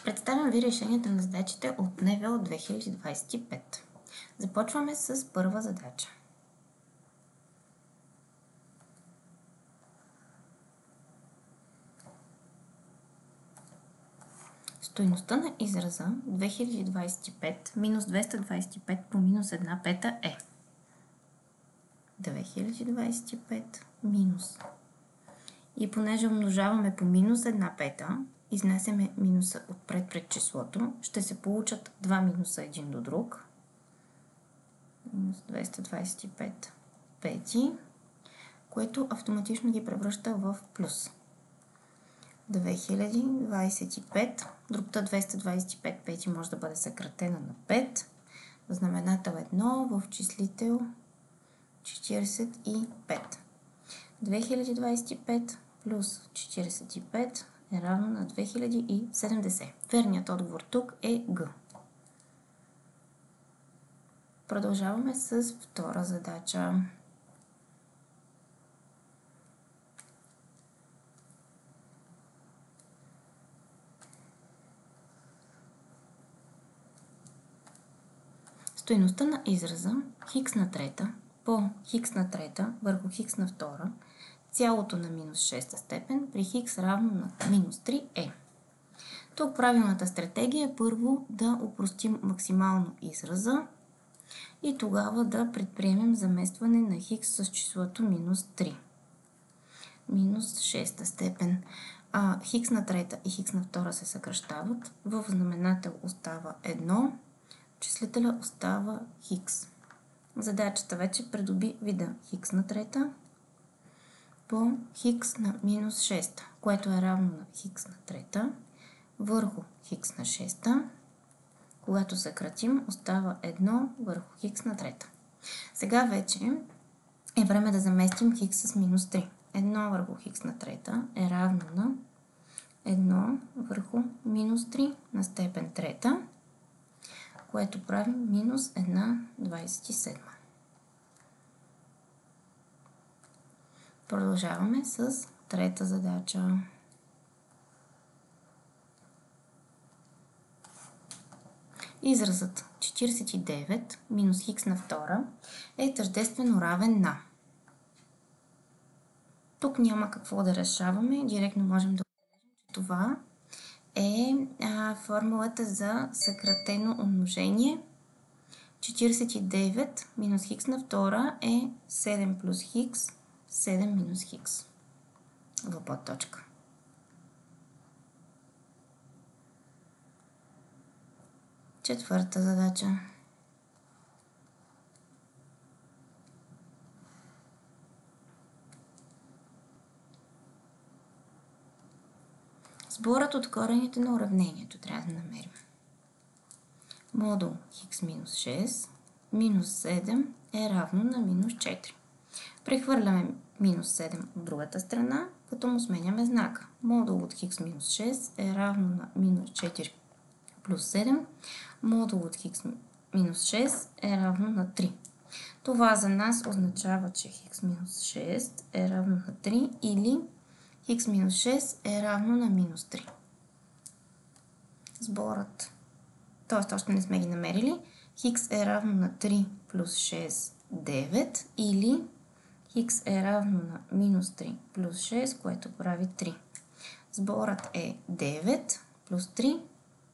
Представям ви решенията на задачите от НВО 2025. Започваме с първа задача. Стойността на израза 2025 минус 225 по минус 1 пета е 2025 минус. И понеже умножаваме по минус 1 пета, изнасяме минуса отпред пред числото, ще се получат два минуса един до друг. Минус 225 пети, което автоматично ги превръща в плюс. 2025, другата 225 пети може да бъде съкратена на 5, в знаменател 1, в числител 45. 2025 плюс 45 е равно на 2070. Верният отговор тук е Г. Продължаваме с втора задача. Стойността на израза хикс на трета по хикс на трета върху хикс на втора, цялото на минус 6 степен при хикс равно на минус 3 е. Тук правилната стратегия е първо да опростим максимално израза и тогава да предприемем заместване на хикс с числото минус 3. Минус 6 степен. Хикс на трета и хикс на втора се съкръщават. В знаменател остава 1. Числителя остава хикс. Задачата вече придоби вида хикс на трета по хикс на минус 6, което е равно на хикс на трета върху хикс на 6. Когато съкратим, остава 1 върху хикс на трета. Сега вече е време да заместим хикс с минус 3. 1 върху хикс на трета е равно на 1 върху минус 3 на степен трета, което прави минус 1/27. Продължаваме с трета задача. Изразът 49 минус хикс на втора е тъждествено равен на. Тук няма какво да решаваме, директно можем да отбележим, че това е формулата за съкратено умножение. 49 минус хикс на втора е 7 плюс хикс, 7 минус хикс в подточка. Четвърта задача. Сборът от корените на уравнението трябва да намерим. Модул хикс минус 6 минус 7 е равно на минус 4. Прехвърляме минус 7 от другата страна, като му сменяме знака. Модул от хикс минус 6 е равно на минус 4 плюс 7. Модул от хикс минус 6 е равно на 3. Това за нас означава, че хикс минус 6 е равно на 3 или хикс минус 6 е равно на минус 3. Сборът, т.е. още не сме ги намерили. Хикс е равно на 3 плюс 6, 9 или хикс е равно на минус 3 плюс 6, което прави 3. Сборът е 9 плюс 3,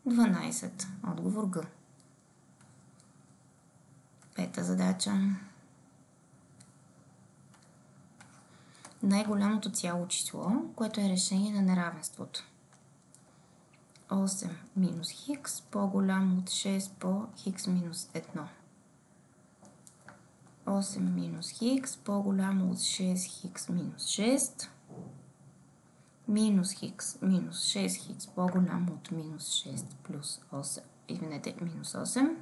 12. Отговор Г. Пета задача. Най-голямото цяло число, което е решение на неравенството. 8 минус хикс по-голямо от 6 по хикс минус 1. 8 минус хикс по-голямо от 6 хикс минус 6. Минус хикс минус 6 хикс по-голямо от минус 6 плюс 8. Извинете, минус 8.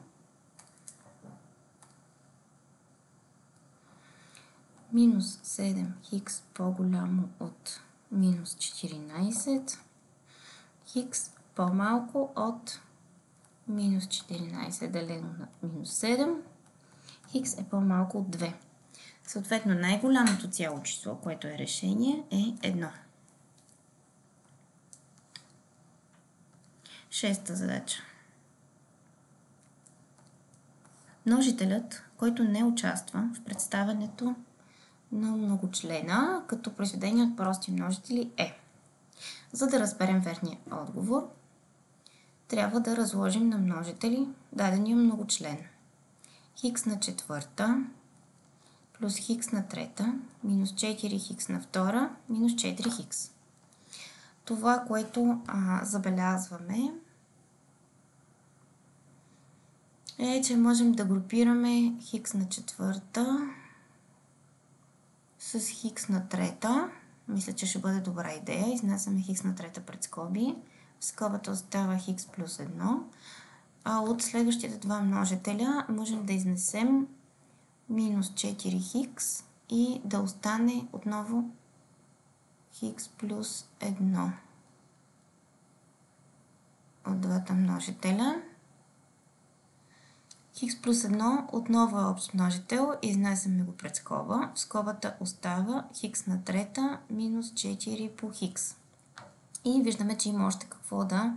Минус 7 хикс по-голямо от минус 14. Хикс по-малко от минус 14 делено на минус 7. Хикс е по-малко от 2. Съответно, най-голямото цяло число, което е решение, е 1. Шеста задача. Множителят, който не участва в представянето на многочлена като произведение от прости множители е. За да разберем верния отговор, трябва да разложим на множители дадения многочлен. Хикс на четвърта плюс хикс на трета минус 4 хикс на втора минус 4 хикс. Това, което забелязваме, е, че можем да групираме хикс на четвърта с хикс на трета. Мисля, че ще бъде добра идея. Изнасяме хикс на трета пред скоби. В скобата остава хикс плюс 1. А от следващите два множителя можем да изнесем минус 4 хикс и да остане отново хикс плюс 1 от двата множителя. Хикс плюс 1 отново е общ множител, изнасяме го пред скоба. В скобата остава хикс на трета минус 4 по хикс. И виждаме, че има още какво да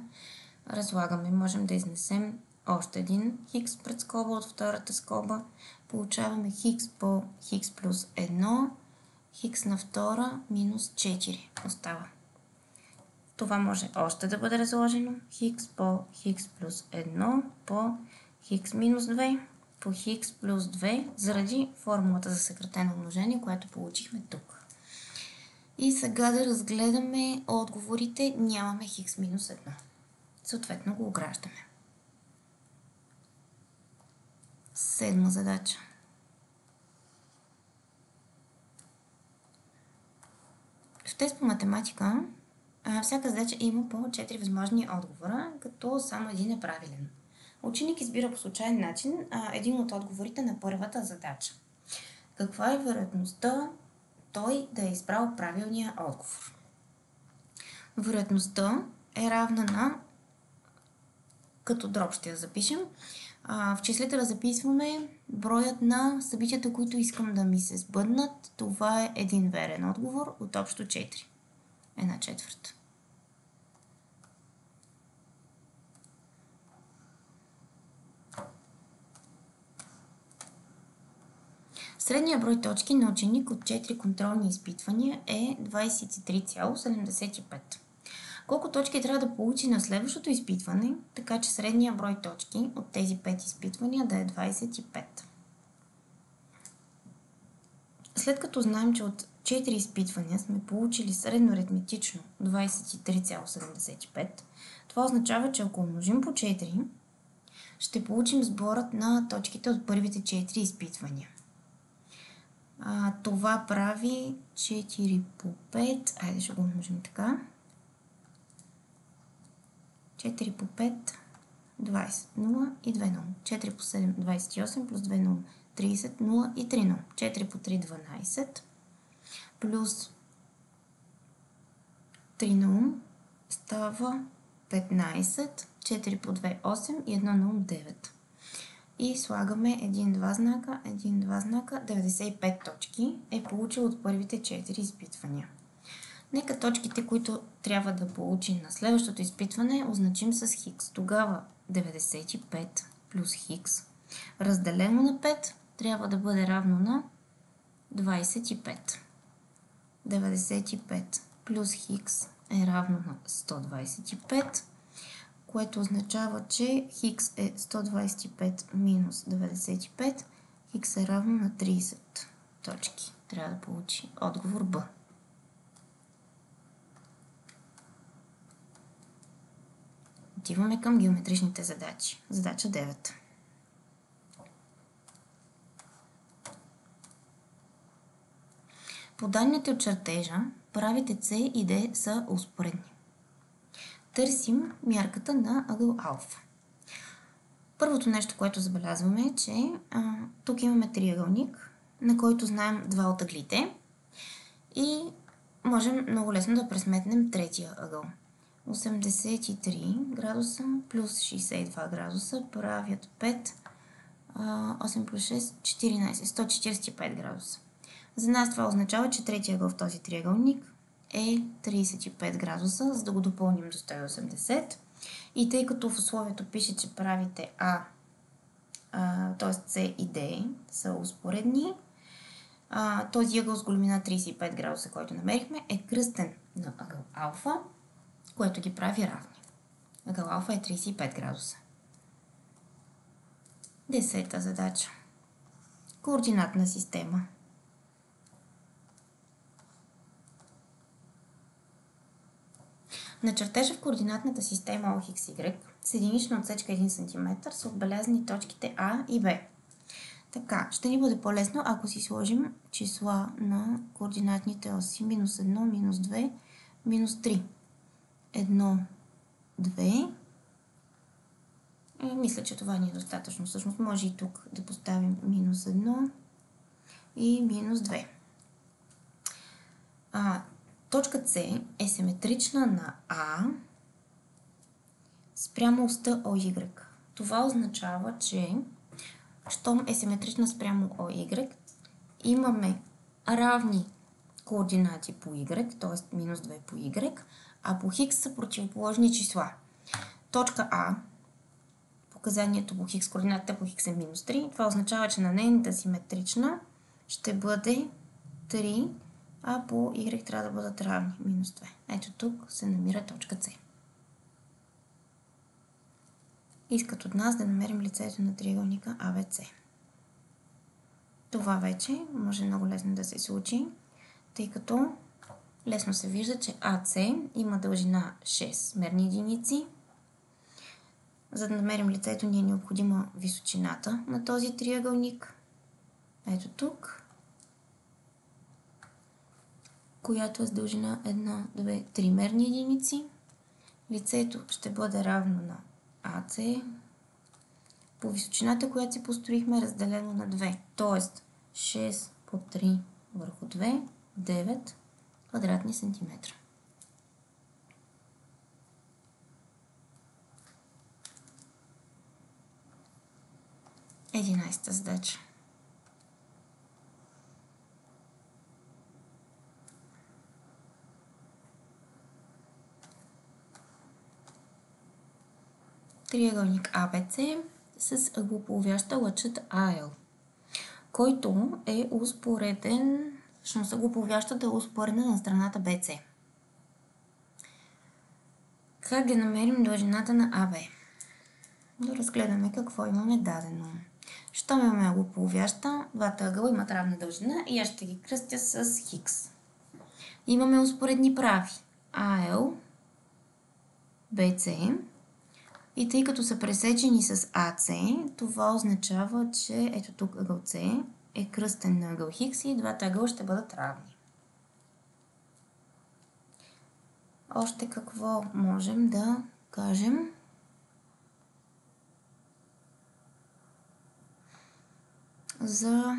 разлагаме. Можем да изнесем още един хикс пред скоба от втората скоба. Получаваме хикс по хикс плюс 1, хикс на втора минус 4 остава. Това може още да бъде разложено. Хикс по хикс плюс 1 по хикс минус 2 по хикс плюс 2 заради формулата за съкратено умножение, което получихме тук. И сега да разгледаме отговорите. Нямаме хикс минус 1. Съответно го ограждаме. Седма задача. В тест по математика всяка задача има по 4 възможни отговора, като само един е правилен. Ученик избира по случайен начин един от отговорите на първата задача. Каква е вероятността той да е избрал правилния отговор? Вероятността е равна на, като дроб ще я запишем, в числителя записваме броят на събитията, които искам да ми се сбъднат. Това е един верен отговор от общо 4. 1/4. Средният брой точки на ученик от 4 контролни изпитвания е 23,75. Колко точки трябва да получи на следващото изпитване, така че средният брой точки от тези 5 изпитвания да е 25? След като знаем, че от 4 изпитвания сме получили средно аритметично 23,75, това означава, че ако умножим по 4, ще получим сборът на точките от първите 4 изпитвания. Това прави 4 по 5. Айде ще го умножим така. 4 по 5, 20, 0 и 2 0. 4 по 7, 28, плюс 2 0, 30, 0 и 3 0. 4 по 3, 12, плюс 3 0 става 15, 4 по 2, 8 и 1 0, 9. И слагаме 1-2 знака, 1-2 знака, 95 точки е получил от първите 4 изпитвания. Нека точките, които трябва да получим на следващото изпитване, означим с хикс. Тогава 95 плюс хикс разделено на 5 трябва да бъде равно на 25. 95 плюс хикс е равно на 125, което означава, че хикс е 125 минус 95, хикс е равно на 30 точки. Трябва да получи отговор Б. Отиваме към геометричните задачи. Задача 9. По данните от чертежа, правите С и Д са успоредни. Търсим мярката на ъгъл алфа. Първото нещо, което забелязваме е, че тук имаме триъгълник, на който знаем два от ъглите и можем много лесно да пресметнем третия ъгъл. 83 градуса плюс 62 градуса правят 5, 8 плюс 6, 14, 145 градуса. За нас това означава, че третия ъгъл в този триъгълник е 35 градуса, за да го допълним до 180. И тъй като в условието пише, че правите т.е. С и D са успоредни, този ъгъл с големина 35 градуса, който намерихме, е кръстен на ъгъл алфа, което ги прави равни. Ъгъл алфа е 35 градуса. 10-та задача. Координатна система. На чертежа в координатната система OXY с единична отсечка 1 см са отбелязани точките А и Б. Така, ще ни бъде по-лесно, ако си сложим числа на координатните оси. -1, -2, -3. 1, 2. Мисля, че това ни е достатъчно. Всъщност може и тук да поставим -1 и -2. Точка С е симетрична на А спрямо оста OY. Това означава, че щом е симетрична спрямо OY, имаме равни координати по Y, т.е. -2 по Y, а по Х са противоположни числа. Точка А, показанието по Х, координатата по Х е -3, това означава, че на нейната симетрична ще бъде 3, а по Y трябва да бъдат равни, -2. Ето тук се намира точка С. Искат от нас да намерим лицето на триъгълника АБЦ. Това вече може много лесно да се случи, тъй като лесно се вижда, че АЦ има дължина 6 мерни единици. За да намерим лицето ни е необходима височината на този триъгълник. Ето тук, която е с дължина 1, 2, 3 мерни единици. Лицето ще бъде равно на АЦ по височината, която си построихме, разделено на 2. Т.е. 6 по 3 върху 2, 9 квадратни сантиметра. Единайста задача. Триъгълник АБЦ с ъглополовяща лъчът АЛ, който е успореден, всъщност ъглополовящата е успоредна на страната БЦ. Как да намерим дължината на АБ? Да разгледаме какво имаме дадено. Щом имаме ъглополовяща, двата ъгъла имат равна дължина и аз ще ги кръстя с Хикс. Имаме успоредни прави АЛ, БЦ. И тъй като са пресечени с АЦ, това означава, че ето тук ъгъл С е кръстен на ъгъл Хикс и двата ъгъла ще бъдат равни. Още какво можем да кажем? За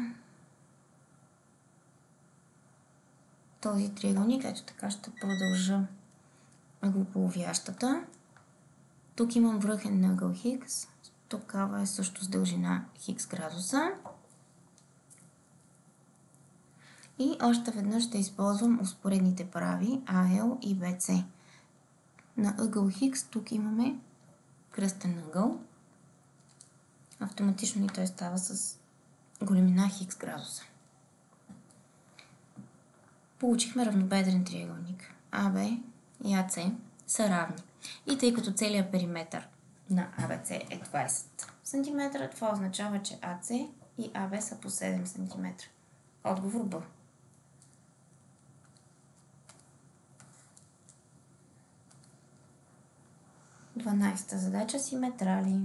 този триъгълник, ето така ще продължа ъглополовящата. Тук имам връхен на ъгъл Хикс, такава е също с дължина Хикс градуса. И още веднъж ще използвам успоредните прави АЛ и БЦ. На ъгъл Хикс тук имаме кръстен ъгъл. Автоматично и той става с големина Хикс градуса. Получихме равнобедрен триъгълник. АБ и АЦ са равни. И тъй като целият периметър на АБЦ е 20 см, това означава, че АЦ и АБ са по 7 см. Отговор Б. Дванайста задача – симетрали.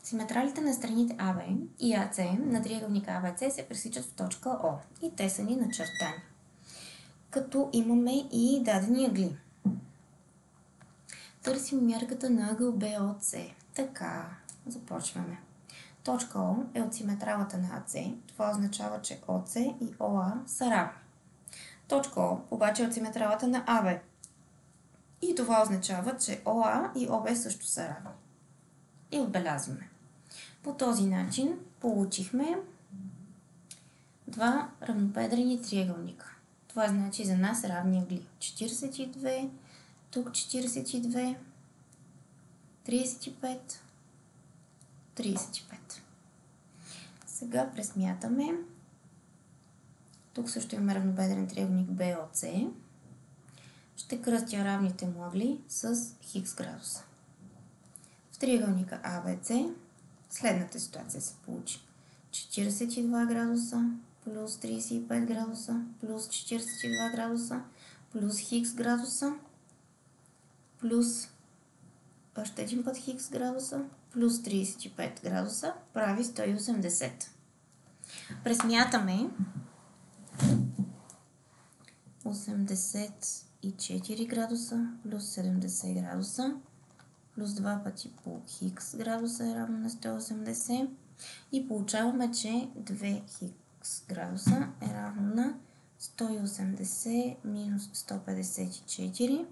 Симетралите на страните АБ и АЦ на триъгълника АБЦ се пресичат в точка О и те са ни начертани. Като имаме и дадени ъгли. Търсим мярката на ъгъл БОЦ. Така, започваме. Точка О е от симетралата на АЦ. Това означава, че ОЦ и ОА са равни. Точка О обаче е от симетралата на АБ. И това означава, че ОА и ОБ също са равни. И отбелязваме. По този начин получихме два равнобедрени триъгълника. Това значи за нас равни ъгли. 42, тук 42, 35, 35. Сега пресмятаме. Тук също имаме равнобедрен триъгълник BOC. Ще кръстя равните му ъгли с хикс градуса. В триъгълника ABC следната ситуация се получи. 42 градуса плюс 35 градуса плюс 42 градуса плюс хикс градуса плюс още един път хикс градуса плюс 35 градуса прави 180. Пресмятаме 84 градуса плюс 70 градуса плюс 2 пъти по хикс градуса е равно на 180 и получаваме, че 2 хикс градуса е равно на 180 минус 154.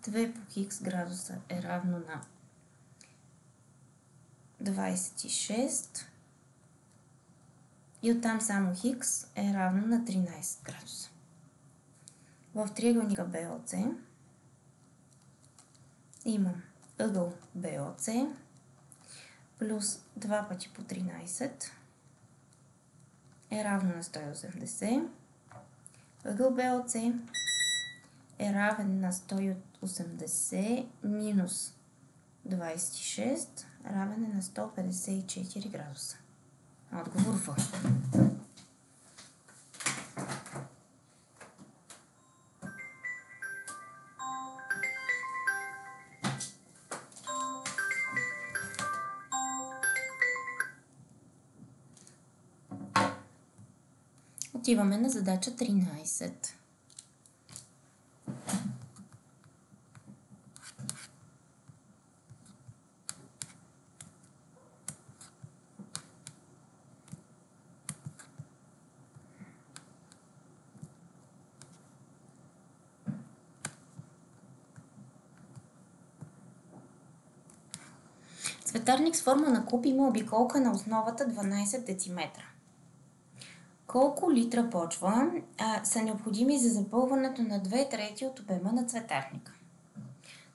2 по хикс градуса е равно на 26 и оттам само хикс е равно на 13 градуса. В триъгълника BOC имам ъгъл BOC плюс 2 пъти по 13 е равно на 180. Ъгъл BOC е равен на 180 минус 26 равен е на 154 градуса. Отговор В. Отиваме на задача 13. Цветарник с форма на куб има обиколка на основата 12 дециметра. Колко литра почва са необходими за запълването на 2/3 от обема на цветарника?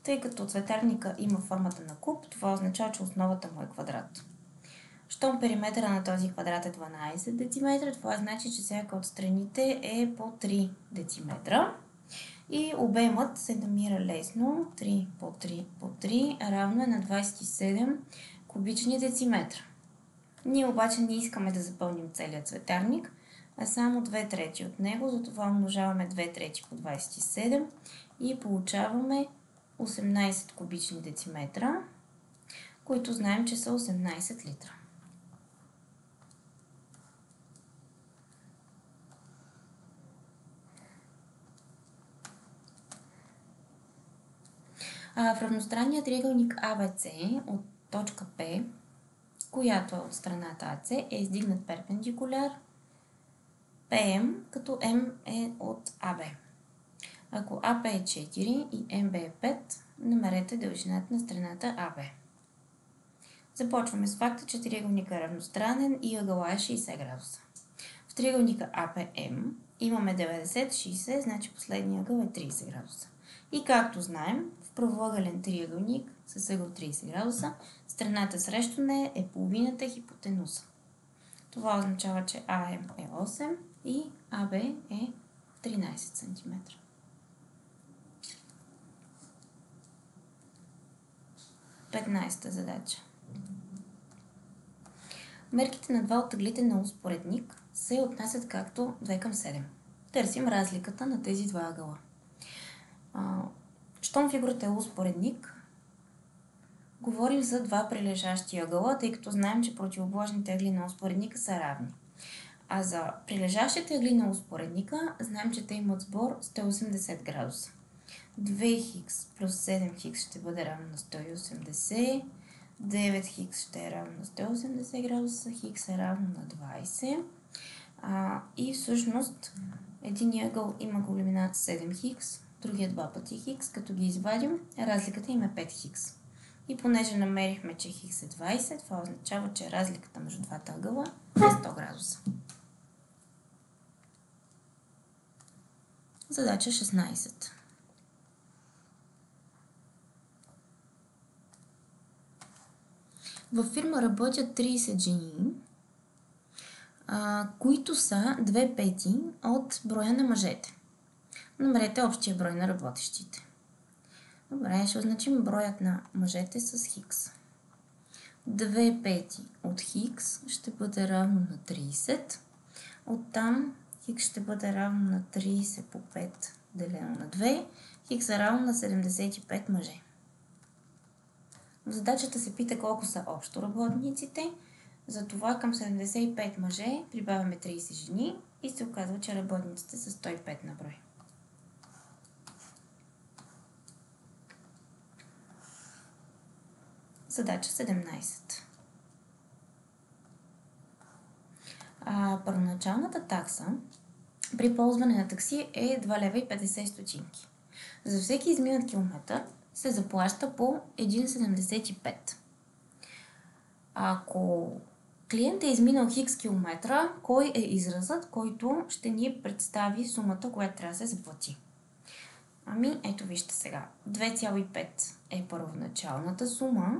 Тъй като цветарника има формата на куб, това означава, че основата му е квадрат. Щом периметъра на този квадрат е 12 дециметра, това значи, че всяка от страните е по 3 дециметра. И обемът се намира лесно. 3 по 3 по 3 равно е на 27 кубични дециметра. Ние обаче не искаме да запълним целият цветарник, а само 2/3 от него, затова умножаваме 2/3 по 27 и получаваме 18 кубични дециметра, които знаем, че са 18 литра. В равностранния триъгълник ABC от точка P, която е от страната AC, е издигнат перпендикуляр PM, като M е от AB. Ако AP е 4 и MB е 5, намерете дължината на страната AB. Започваме с факта, че триъгълника е равностранен и ъгъла е 60 градуса. В триъгълника APM имаме 90-60, значи последния ъгъл е 30 градуса. И както знаем, в правоъгълен триъгълник с ъгъл 30 градуса, страната срещу нея е половината хипотенуза. Това означава, че AM е 8 и AB е 13 см. Петнайста задача. Мерките на два от ъглите на успоредник се отнасят както 2 към 7. Търсим разликата на тези два ъгъла. Щом фигурата е успоредник, говорим за два прилежащи ъгъла, тъй като знаем, че противоположните ъгли на успоредника са равни. А за прилежащите ъгли на успоредника знаем, че те имат сбор 180 градуса. 2х плюс 7х ще бъде равно на 180, 9х ще е равно на 180 градуса, х е равно на 20. И всъщност единият ъгъл има големина 7х, другия 2 пъти х, като ги извадим, разликата им е 5х. И понеже намерихме, че х е 20, това означава, че разликата между двата ъгъла е 100 градуса. Задача 16. Във фирма работят 30 жени, които са 2/5 от броя на мъжете. Намерете общия брой на работещите. Добре, ще означим броят на мъжете с хикс. 2/5 от хикс ще бъде равно на 30. Оттам хикс ще бъде равно на 30 по 5 делено на 2. Хикс е равно на 75 мъже. В задачата се пита колко са общо работниците. Затова към 75 мъже прибавяме 30 жени и се оказва, че работниците са 105 на брой. Задача 17. Първоначалната такса при ползване на такси е 2 лева и 50 стотинки. За всеки изминат километър се заплаща по 1,75. Ако клиент е изминал хикс километра, кой е изразът, който ще ни представи сумата, която трябва да се заплати? Ето вижте сега. 2,5 е първоначалната сума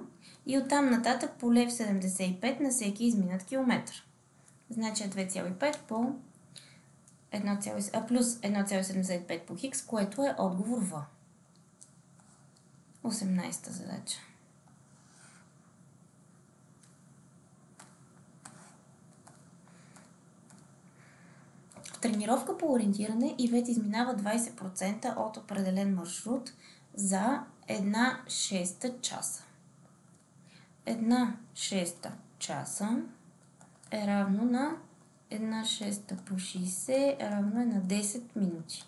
и оттам нататък по 1,75 на всеки изминат километър. Значи 2,5 по 1, плюс 1,75 по хикс, което е отговор В. 18-та задача. В тренировка по ориентиране Ивет изминава 20% от определен маршрут за 1/6 часа. 1/6 часа е равно на 1/6 по 60 равно е на 10 минути.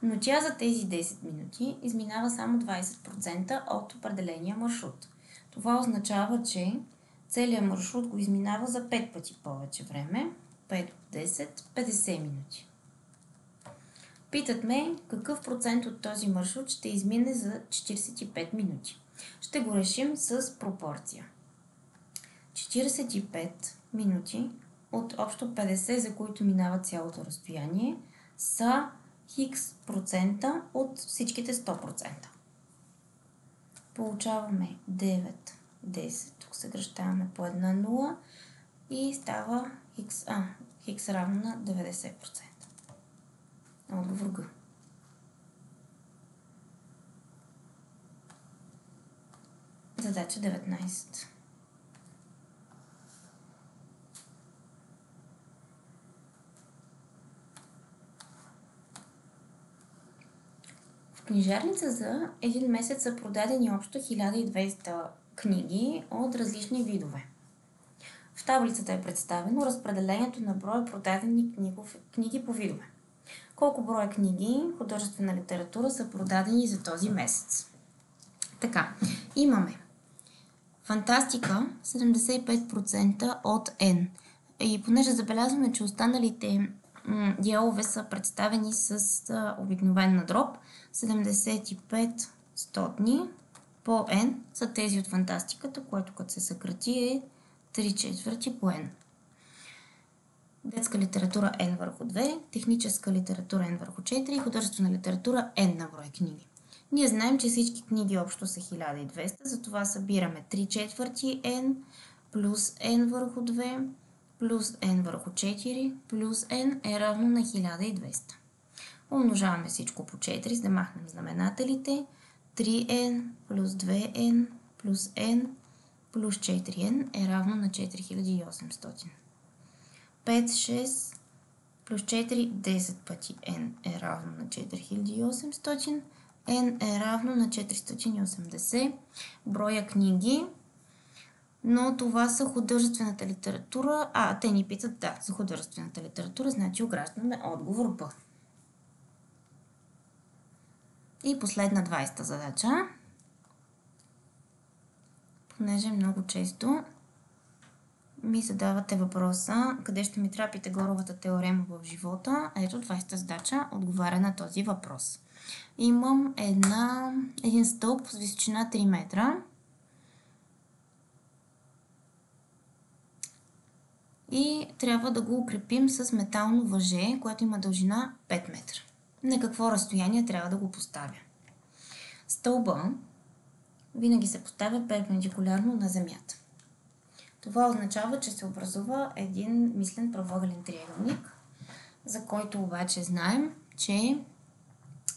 Но тя за тези 10 минути изминава само 20% от определения маршрут. Това означава, че целият маршрут го изминава за 5 пъти повече време. 5 от 10, 50 минути. Питат ме какъв процент от този маршрут ще измине за 45 минути. Ще го решим с пропорция. 45 минути от общо 50, за които минава цялото разстояние, са хикс процента от всичките 100%. Получаваме 9, 10, тук съкращаваме по 1 0 и става хикс равно на 90%. Отговор Г. Задача 19. В книжарница за един месец са продадени общо 1200 книги от различни видове. В таблицата е представено разпределението на броя продадени книги по видове. Колко броя книги, художествена литература, са продадени за този месец? Така, имаме фантастика 75% от N. И понеже забелязваме, че останалите дялове са представени с обикновена дроб, 75 стотни по N са тези от фантастиката, което като се съкрати е 3/4 по N. Детска литература N върху 2, техническа литература N върху 4, художествена литература N на брой книги. Ние знаем, че всички книги общо са 1200, затова събираме 3/4 N плюс N върху 2 плюс N върху 4 плюс N е равно на 1200. Умножаваме всичко по 4, за да махнем знаменателите. 3N плюс 2N плюс N плюс 4N е равно на 4800. 5, 6 плюс 4, 10 пъти N е равно на 4800. N е равно на 480 броя книги, но това са художествената литература. Те ни питат за художествената литература, значи ограждаме отговор Б. И последна 20-та задача. Понеже много често ми задавате въпроса къде ще ми трябва Питагоровата теорема в живота. Ето 20-та задача отговаря на този въпрос. Имам един стълб с височина 3 метра и трябва да го укрепим с метално въже, което има дължина 5 метра. на какво разстояние трябва да го поставя. Стълба винаги се поставя перпендикулярно на земята. Това означава, че се образува един мислен правоъгълен триъгълник, за който обаче знаем, че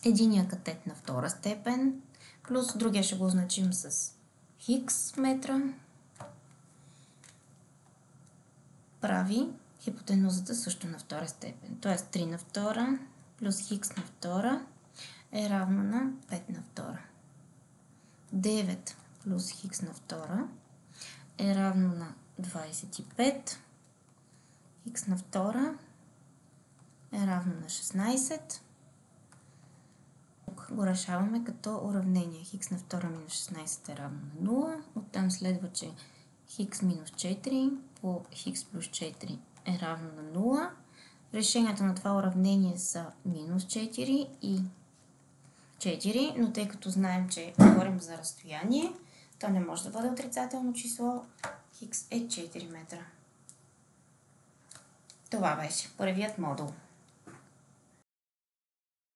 единия катет на втора степен, плюс другия ще го означим с хикс метра, прави хипотенузата също на втора степен. Т.е. 3 на втора плюс хикс на втора е равно на 5 на втора. 9 плюс хикс на втора е равно на 25. Хикс на втора е равно на 16. Тук го решаваме като уравнение. Хикс на втора минус 16 е равно на 0. Оттам следва, че хикс минус 4 по хикс плюс 4 е равно на 0. Решенията на това уравнение са минус 4 и 4, но тъй като знаем, че говорим за разстояние, то не може да бъде отрицателно число. Хикс е 4 метра. Това беше първият модул.